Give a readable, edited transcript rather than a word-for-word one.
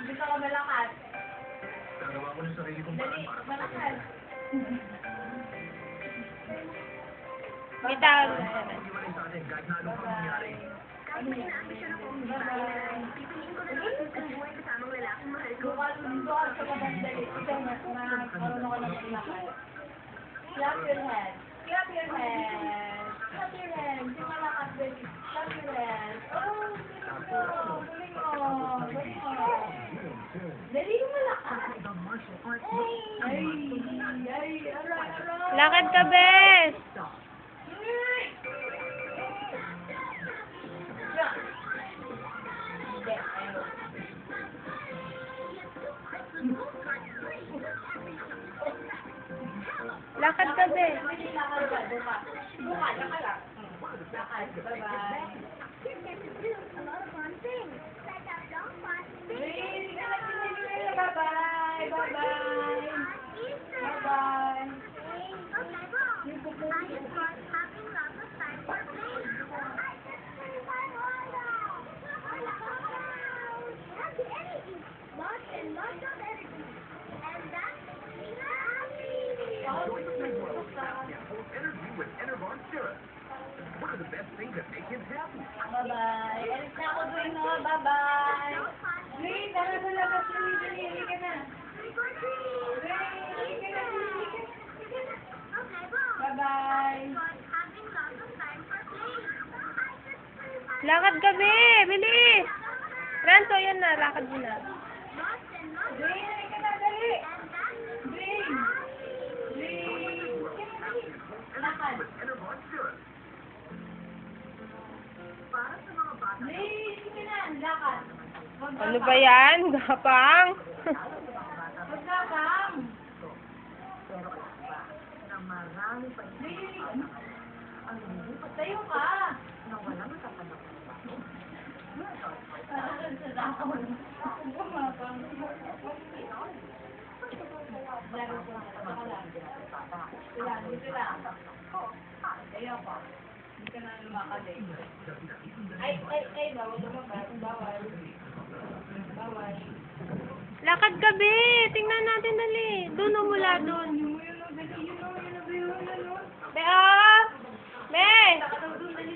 Gusto ko malakas. Gagawa ko ng sarili kong Dali, paraan para malakas. Bitaw. Iwalay sa atin kahit na anong mangyari. Kahit may inaambisyon ako, pipiliin ko na lang ang buhay kasamang lalaking mahal ko. Doon sa magandali. Ito na, marunong ko lang malakas. Clap your hands. Clap your hands. Clap your hands. Yung malakas din. Clap your hands. Oh, galing mo. Galing mo. Dali mo malakas. Ay, aray. Lakad ka, bes. Lakad ka, bes. Lakad ka, buka. Buka, laka lang. Lakad, bye-bye. A lot of fun things. Like that dog fun thing. Bye-bye. Bye-bye. Bye-bye. Okay, well, I enjoyed having lots of time for playing. I just spent my life. Have the energy. Lots and lots of energy. And that makes me happy. Energy with Enervon Syrup. One of the best things that make him happy. Bye-bye. Alis na ako doon, no? Bye-bye. Green, tara na lang. Green, hindi ka na. Bye-bye. Lakad ka, be. Bilis. Ranto, yan na. Lakad mo na. Green, hindi ka na. Dali. Green. Green. Lakad. With Enervon Syrup. Green, hindi ka na. Lakad. Ano ba yan? Gapang. Magkakam. Green. Tayo ka. Hindi ka na lumakali. Ay, bawal lumabas. Bawal. Bawal. Lakad ka, be. Tingnan natin, dali. Doon o mula doon. Be, ah. Be. Dali,